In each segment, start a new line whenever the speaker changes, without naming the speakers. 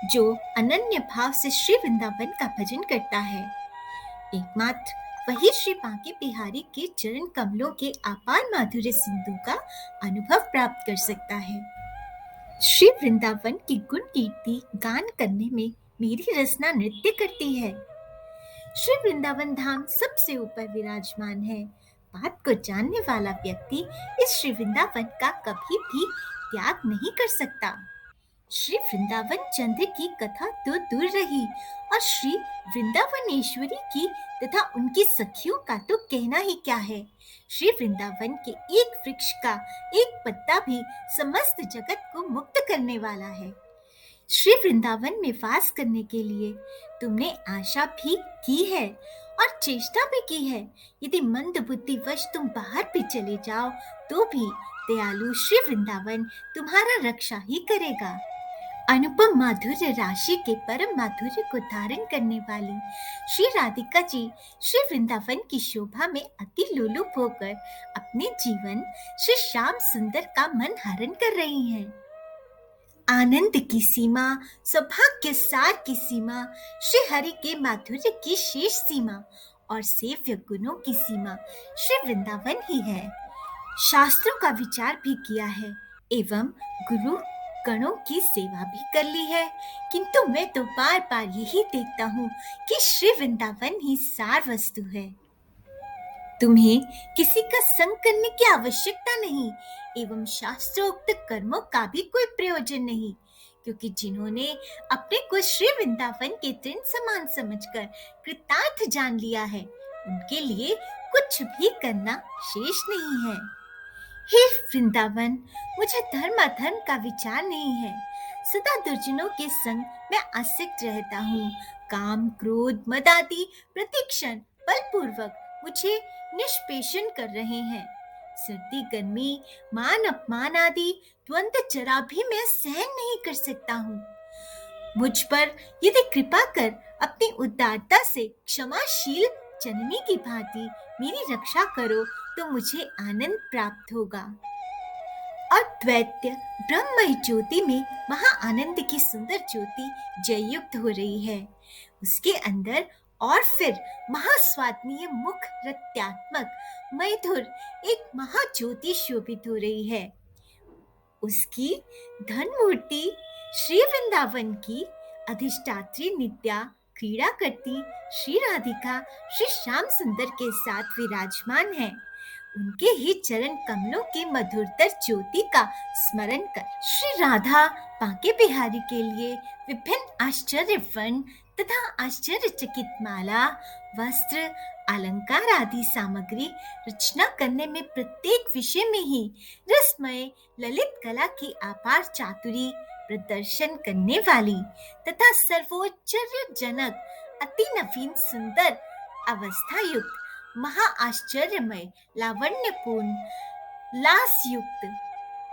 जो अनन्य भाव से श्री वृंदावन का भजन करता है। एकमात्र वही श्री बांके बिहारी के चरण कमलों के अपार माधुर्य सिंधु का अनुभव प्राप्त कर सकता है। श्री वृंदावन की गुण कीर्ति गान करने में मेरी रसना नृत्य करती है। श्री वृंदावन धाम सबसे ऊपर विराजमान है। बात को जानने वाला व्यक्ति इस श्री वृंदावन का कभी भी त्याग नहीं कर सकता। श्री वृंदावन चंद्र की कथा तो दूर रही और श्री वृंदावनेश्वरी की तथा उनकी सखियों का तो कहना ही क्या है। श्री वृंदावन के एक वृक्ष का एक पत्ता भी समस्त जगत को मुक्त करने वाला है। श्री वृंदावन में वास करने के लिए तुमने आशा भी की है और चेष्टा भी की है। यदि मंद बुद्धिवश तुम बाहर भी चले जाओ तो भी दयालु श्री वृंदावन तुम्हारा रक्षा ही करेगा। अनुपम माधुर्य राशि के परम माधुर्य को धारण करने वाली श्री राधिका जी श्री वृंदावन की शोभा में अति लोलुप होकर अपने जीवन श्री श्याम सुंदर का मन हरण कर रही हैं। आनंद की सीमा, सौभाग्य सार की सीमा, श्री हरि के माधुर्य की शेष सीमा और सेव्य गुणों की सीमा श्री वृंदावन ही है। शास्त्रों का विचार भी किया है एवं गुरु गणों की सेवा भी कर ली है, किंतु मैं तो बार बार यही देखता हूँ कि श्री वृंदावन ही सार वस्तु है। तुम्हें किसी का संग करने की आवश्यकता नहीं एवं शास्त्रोक्त कर्मों का भी कोई प्रयोजन नहीं, क्योंकि जिन्होंने अपने को श्री वृंदावन के तृण समान समझकर कृतार्थ जान लिया है, उनके लिए कुछ भी करना शेष नहीं है। हे वृंदावन, मुझे धर्म अधर्म का विचार नहीं है। सदा दुर्जनों के संग मैं आसक्त रहता हूँ। काम, क्रोध, मद आदि प्रतिक्षण बलपूर्वक मुझे निष्पेषण कर रहे हैं। सर्दी, गर्मी, मान अपमान आदि द्वंद्व जरा भी मैं सहन नहीं कर सकता हूँ। मुझ पर यदि कृपा कर अपनी उदारता से क्षमाशील जननी की भांति मेरी रक्षा करो तो मुझे आनंद प्राप्त होगा। अद्वैत ब्रह्ममय ज्योति में महा आनंद की सुंदर ज्योति जययुक्त हो रही है। उसके अंदर और फिर महास्वादनीय मुख रत्यात्मक मधुर एक महाज्योति शोभित हो रही है। उसकी धन मूर्ति श्री वृंदावन की अधिष्ठात्री नित्या क्रीड़ा करती श्री राधिका श्री श्याम सुंदर के साथ विराजमान है। उनके ही चरण कमलों की मधुरतर ज्योति का स्मरण कर श्री राधा बांके बिहारी के लिए विभिन्न आश्चर्य वर्ण तथा आश्चर्यचकित माला, वस्त्र, अलंकार आदि सामग्री रचना करने में प्रत्येक विषय में ही रसमय ललित कला की अपार चातुरी प्रदर्शन करने वाली तथा सर्वोच्चर्यजनक अति नवीन सुंदर अवस्था युक्त महा आश्चर्यमय लावण्यपूर्ण लासयुक्त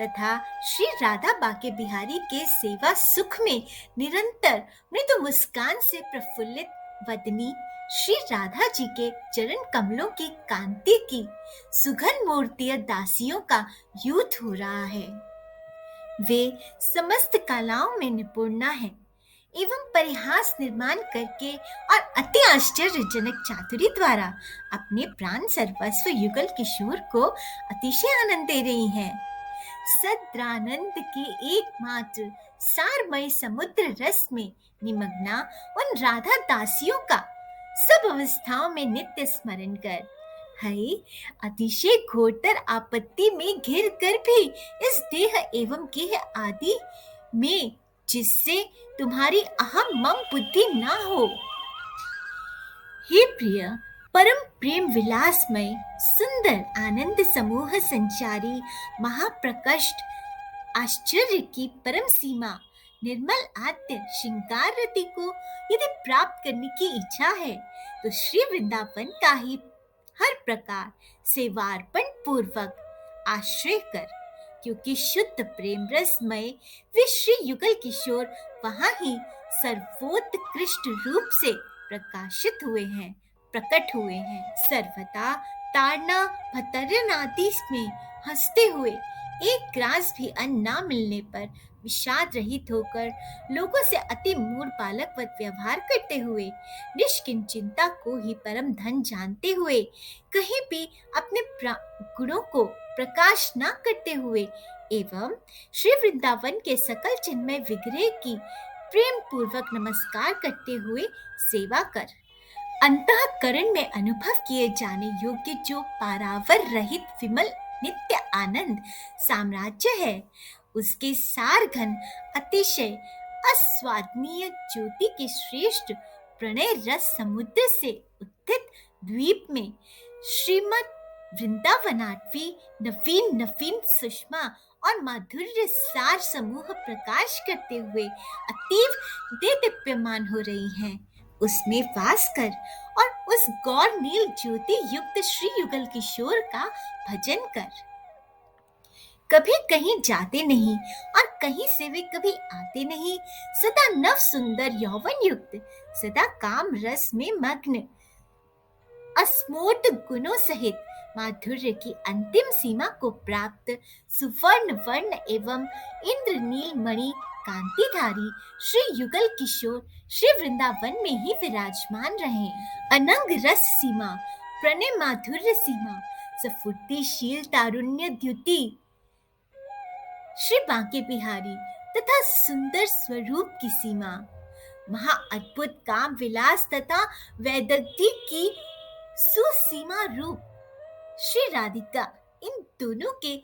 तथा श्री राधा बांके बिहारी के सेवा सुख में निरंतर मृदु मुस्कान से प्रफुल्लित वदनी श्री राधा जी के चरण कमलों की कांति की सुघन मूर्तिय दासियों का युद्ध हो रहा है। वे समस्त कलाओं में निपुणा है एवं परिहास निर्माण करके और अति आश्चर्यजनक चातुरी द्वारा अपने प्राण सर्वस्व युगल किशोर को अतिशय आनंद दे रही हैं। सद्रानंद के एकमात्र सारमय समुद्र रस में निमग्ना उन राधा दासियों का सब अवस्थाओं में नित्य स्मरण कर है अतिशय घोरतर आपत्ति में घिर कर भी इस देह एवं गेह आदि में जिससे तुम्हारी अहम मम बुद्धि ना हो। हे प्रिय, परम प्रेम विलासमय सुंदर आनंद समूह संचारी महाप्रकष्ट आश्चर्य की परम सीमा निर्मल आद्य श्रृंगार रति को यदि प्राप्त करने की इच्छा है तो श्री वृंदावन का ही हर प्रकार सेवार्पण पूर्वक आश्रय कर, क्योंकि शुद्ध प्रेम रसमय वे श्री युगल किशोर वहाँ ही सर्वोत्कृष्ट रूप से प्रकाशित हुए हैं, प्रकट हुए हैं। सर्वथा ताड़ना भतरन आदि में हंसते हुए एक ग्रास भी अन्न न मिलने पर विषाद रहित होकर, लोगों से अति मूढ़ बालकवत व्यवहार करते हुए, निष्किंचिंता को ही परम धन जानते हुए, कहीं भी अपने गुणों को प्रकाश न करते हुए एवं श्री वृंदावन के सकल चिन्मय विग्रह की प्रेम पूर्वक नमस्कार करते हुए सेवा कर अंतःकरण में अनुभव किए जाने योग्य जो पारावर रहित विमल नित्य आनंद साम्राज्य है, उसके सार घन अतिशय अस्वादनीय ज्योति के श्रेष्ठ प्रणय रस समुद्र से उत्थित द्वीप में श्रीमद वृंदावनाटवी नवीन नवीन सुषमा और माधुर्य सार समूह प्रकाश करते हुए अतीव देदीप्यमान हो रही हैं। उसमें वास कर और उस गौर नील ज्योति युक्त श्री युगल किशोर का भजन कर। कभी कहीं जाते नहीं और कहीं से वे कभी आते नहीं, सदा नव सुंदर यौवन युक्त, सदा काम रस में मग्न, अस्मोट गुणों सहित माधुर्य की अंतिम सीमा को प्राप्त सुवर्ण वर्ण एवं इंद्रनील मणि कांतिधारी श्री युगल किशोर श्री वृंदावन में ही विराजमान रहे। अनंग रस सीमा, प्रणय माधुर्य सीमा, सफुर्तिशील तारुण्य द्युति श्री बांके बिहारी तथा सुंदर स्वरूप की सीमा, महा अद्भुत काम विलास तथा वैदग्ध्य की सुसीमा रूप श्री राधिका, इन दोनों के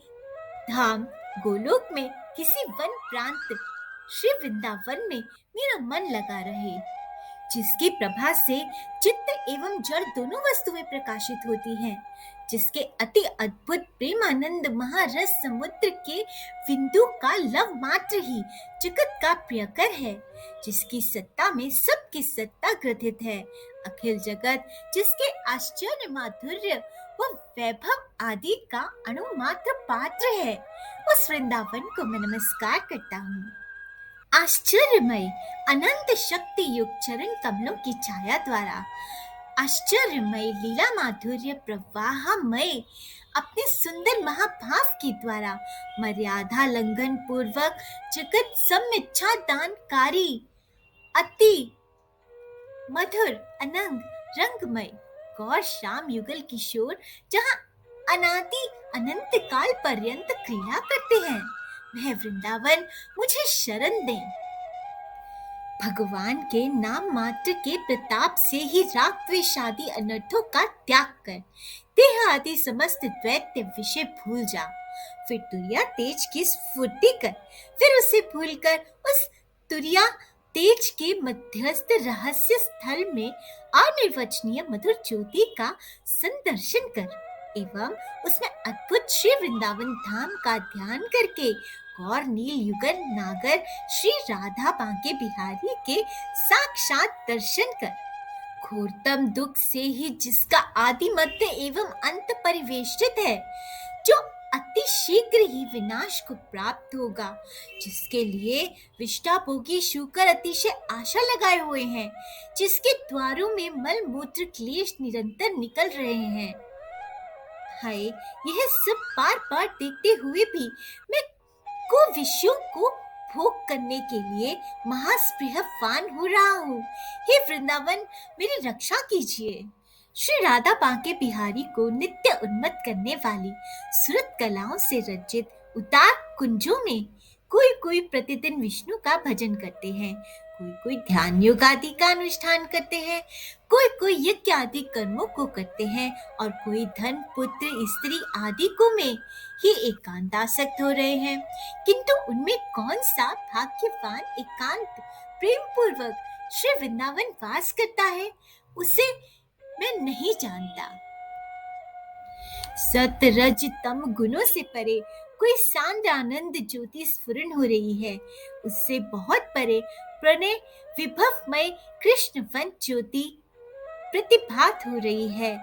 धाम गोलोक में किसी वन प्रांत श्री वृंदावन में मेरा मन लगा रहे, जिसकी प्रभा से चित्त एवं जड़ दोनों वस्तुएं प्रकाशित होती हैं, जिसके अति अद्भुत प्रेमानंद महारस समुद्र के बिंदु का लव मात्र ही जगत का प्रियकर है, जिसकी सत्ता में सबकी सत्ता ग्रथित है, अखिल जगत जिसके आश्चर्य माधुर्य व वैभव आदि का अणुमात्र पात्र है, उस वृंदावन को मैं नमस्कार करता हूँ। आश्चर्यमय अनंत शक्ति युक्त चरण कमलों की छाया द्वारा, आश्चर्यमय लीला माधुर्य प्रवाहमय अपने सुंदर महाभाव के द्वारा मर्यादा लंघन पूर्वक जगत सम्मिच्छा दानकारी अति मधुर अनंग रंगमय गौर श्याम युगल किशोर जहाँ अनादि अनंत काल पर्यंत क्रीड़ा करते हैं, वह वृंदावन मुझे शरण दें। भगवान के नाम मात्र के प्रताप से ही राग द्वेष आदि अनर्थों का त्याग कर देह आदि समस्त द्वैत विषय भूल जा, फिर तुरिया तेज की स्फूर्ति कर, फिर उसे भूलकर उस तुरिया तेज के मध्यस्थ रहस्य स्थल में अनिर्वचनीय मधुर ज्योति का संदर्शन कर एवं उसमें अद्भुत श्री वृंदावन धाम का ध्यान करके गौर नील युगल नागर श्री राधा बांके बिहारी के साक्षात दर्शन कर। घोरतम दुख से ही जिसका आदि मध्य एवं अंत परिवेष्टित है, जो अति शीघ्र ही विनाश को प्राप्त होगा, जिसके लिए विष्टाभोगी शूकर अतिशय आशा लगाए हुए हैं, जिसके द्वारों में मल मूत्र क्लेश निरंतर निकल रहे हैं। हाय, यह सब बार बार देखते हुए भी मैं को विषयों को भोग करने के लिए महास्पृहवान हो रहा हूँ। हे वृंदावन, मेरी रक्षा कीजिए। श्री राधा बांके बिहारी को नित्य उन्मत्त करने वाली सुरत कलाओं से रचित उदार कुंजों में कोई कोई प्रतिदिन विष्णु का भजन करते हैं, कोई कोई ध्यान योग आदि का अनुष्ठान करते हैं, कोई कोई यज्ञ आदि कर्मों को करते हैं और कोई धन पुत्र स्त्री आदि को में ही एकांतासक्त हो रहे हैं। किंतु उनमें कौन सा भाग्यवान एकांत प्रेम पूर्वक श्री वृंदावन वास करता है, उसे मैं नहीं जानता। सतरज तम गुणों से परे कोई सांद्र आनंद ज्योति स्फुरण हो रही है, उससे बहुत परे प्रणय विभवमय कृष्णवंत ज्योति प्रतिभात हो रही है,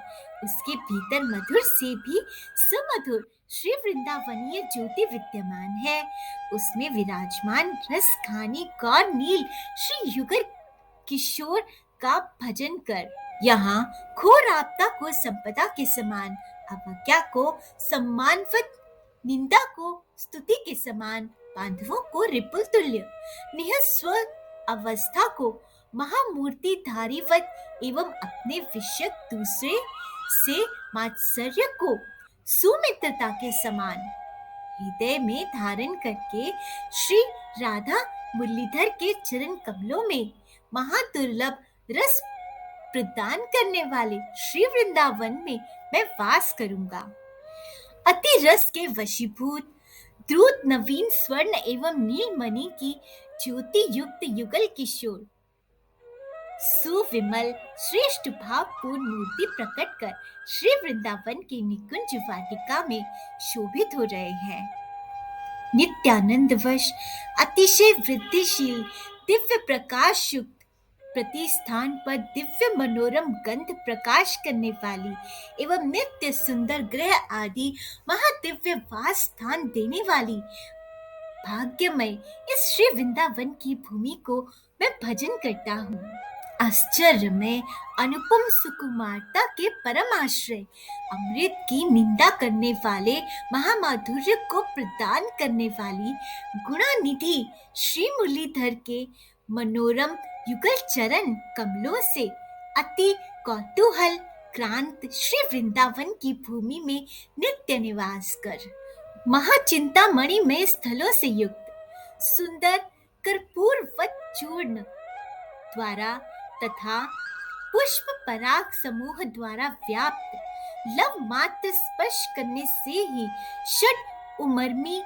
उसके भीतर मधुर से भी सुमधुर श्री वृंदावनीय ज्योति विद्यमान है, उसमें विराजमान रस खानी गौर नील श्री युगल किशोर का भजन कर। यहाँ घोर आपदा को संपदा के समान, अवज्ञा को सम्मानवत, निंदा को स्तुति के समान, बांधवों को रिपुल तुल्य, निःस्व अवस्था को महामूर्ति धारीवत एवं अपने विषयक दूसरे से मात्सर्य को सुमित्रता के समान हृदय में धारण करके श्री राधा मुरलीधर के चरण कमलों में महादुर्लभ रस प्रदान करने वाले श्री वृंदावन में मैं वास करूंगा। अति रस के वशीभूत द्रुत नवीन स्वर्ण एवं नीलमणि की ज्योति युक्त युगल किशोर सुविमल श्रेष्ठ भावपूर्ण मूर्ति प्रकट कर श्री वृंदावन की निकुंज वाटिका में शोभित हो रहे हैं। नित्यानंदवश अतिशय वृद्धिशील दिव्य प्रकाश युक्त प्रतिस्थान पर दिव्य मनोरम गंध प्रकाश करने वाली एवं नित्य सुंदर ग्रह आदि महादिव्य वास स्थान देने वाली भाग्यमय इस श्री वृंदावन की भूमि को मैं भजन करता हूँ। आश्चर्य में अनुपम सुकुमारता के परम आश्रय अमृत की निंदा करने वाले महामाधुर्य को प्रदान करने वाली गुणानिधि श्री मुरलीधर के मनोरम युगल चरण कमलों से अति कौतूहल क्रांत श्री वृंदावन की भूमि में नित्य निवास कर महाचिंतामणि में स्थलों से युक्त सुंदर कर्पूरवत चूर्ण द्वारा तथा पुष्प पराग समूह द्वारा व्याप्त लव मात्र स्पर्श करने से ही षट उमर्मी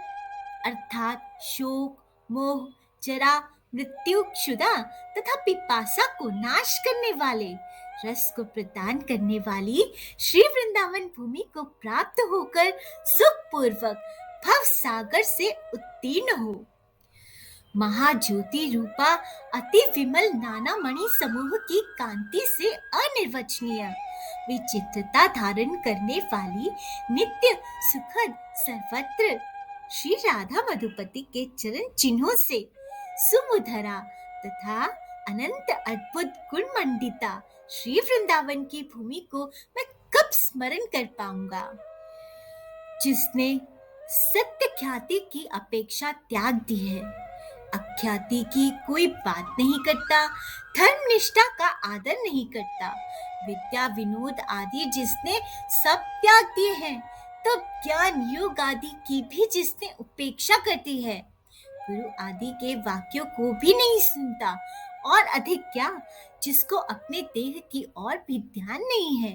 अर्थात शोक मोह जरा मृत्यु क्षुधा तथा पिपासा को नाश करने वाले रस को प्रदान करने वाली श्री वृंदावन भूमि को प्राप्त होकर सुखपूर्वक भव सागर से उत्तीर्ण हो। महाज्योति रूपा अति विमल नाना मणि समूह की कांति से अनिर्वचनीय विचित्रता धारण करने वाली नित्य सुखद सर्वत्र श्री राधा मधुपति के चरण चिन्हों से सुमुधरा तथा अनंत अद्भुत गुण मंडिता श्री वृंदावन की भूमि को मैं कब स्मरण कर पाऊंगा, जिसने सत्य ख्याति की अपेक्षा त्याग दी है, अख्याति की कोई बात नहीं करता, धर्म निष्ठा का आदर नहीं करता, विद्या विनोद आदि जिसने सब त्याग दिए हैं, तब ज्ञान योग आदि की भी जिसने उपेक्षा करती है, गुरु आदि के वाक्यों को भी नहीं सुनता और अधिक क्या जिसको अपने देह की ओर भी ध्यान नहीं है।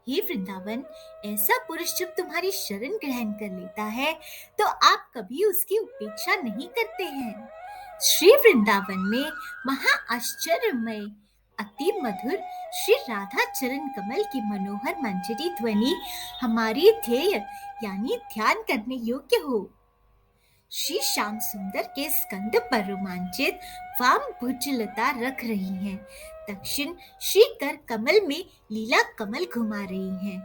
हे वृंदावन, ऐसा पुरुष जब तुम्हारी शरण ग्रहण कर लेता है तो आप कभी उसकी उपेक्षा नहीं करते हैं। श्री वृंदावन में महा आश्चर्यमय अति मधुर श्री राधा चरण कमल की मनोहर मंजरी ध्वनि हमारी ध्येय यानी ध्यान करने योग्य हो। श्री श्याम सुंदर के स्कंद पर रोमांचित वाम भुजलता रख रही हैं, दक्षिण श्री कर कमल में लीला कमल घुमा रही हैं।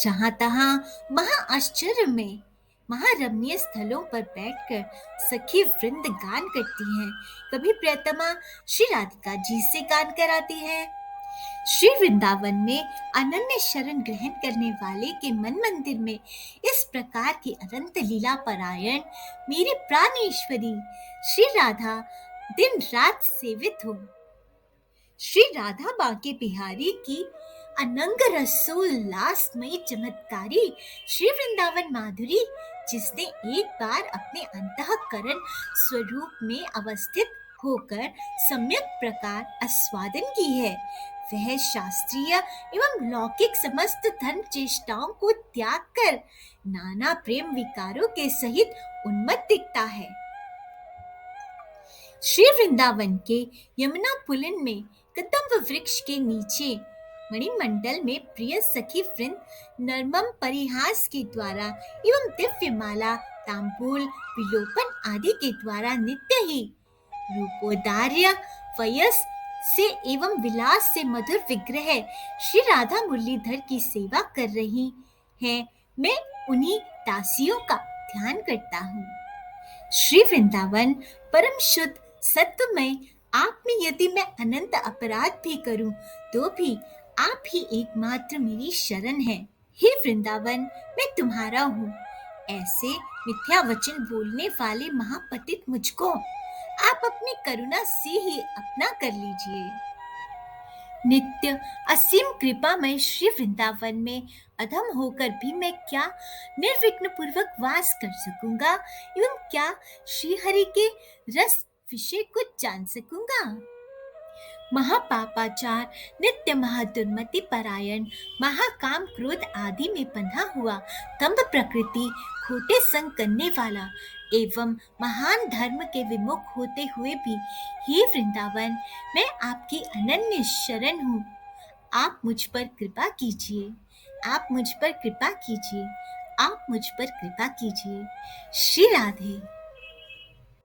जहां तहां महा आश्चर्य में महारमणीय स्थलों पर बैठकर सखी वृंद गान करती हैं, कभी प्रियतमा श्री राधिका जी से गान कराती हैं। श्री वृंदावन में अनन्य शरण ग्रहण करने वाले के मन मंदिर में इस प्रकार की अनंत लीला परायण मेरी प्राणेश्वरी श्री राधा दिन रात सेवित हो। श्री राधा बांके बिहारी की अनंग रसोल्लासमयी चमत्कारी श्री वृंदावन माधुरी जिसने एक बार अपने अंतःकरण स्वरूप में अवस्थित होकर सम्यक प्रकार आस्वादन की है, वह शास्त्रीय एवं लौकिक समस्त धर्म चेष्टाओं को त्याग कर नाना प्रेम विकारों के सहित उन्मत्त दिखता है। श्री वृंदावन के यमुना पुलिन में कदम्ब वृक्ष के नीचे मणिमंडल में प्रिय सखी वृंद नर्मम परिहास के द्वारा एवं दिव्य माला तांबूल विलोपन आदि के द्वारा नित्य ही रूपोदार्य वयस से एवं विलास से मधुर विग्रह श्री राधा मुरलीधर की सेवा कर रही हैं। मैं उन्हीं दासियों का ध्यान करता हूँ। श्री वृंदावन परम शुद्ध सत्वमय आप में यदि मैं अनंत अपराध भी करूं तो भी आप ही एकमात्र मेरी शरण है। हे वृंदावन, मैं तुम्हारा हूँ, ऐसे मिथ्या वचन बोलने वाले महापतित मुझको आप अपनी करुणा से ही अपना कर लीजिए। नित्य असीम कृपामय श्री वृंदावन में अधम होकर भी मैं क्या निर्विघ्न पूर्वक वास कर सकूंगा एवं क्या श्री हरि के रस विषय को जान सकूंगा। महापापाचार, नित्य महादुर्मति परायण, महाकाम क्रोध आदि में बंधा हुआ, दंभ प्रकृति, खोटे संग करने वाला एवं महान धर्म के विमुख होते हुए भी हे वृंदावन, मैं आपकी अनन्य शरण हूँ। आप मुझ पर कृपा कीजिए, आप मुझ पर कृपा कीजिए, आप मुझ पर कृपा कीजिए। श्री राधे।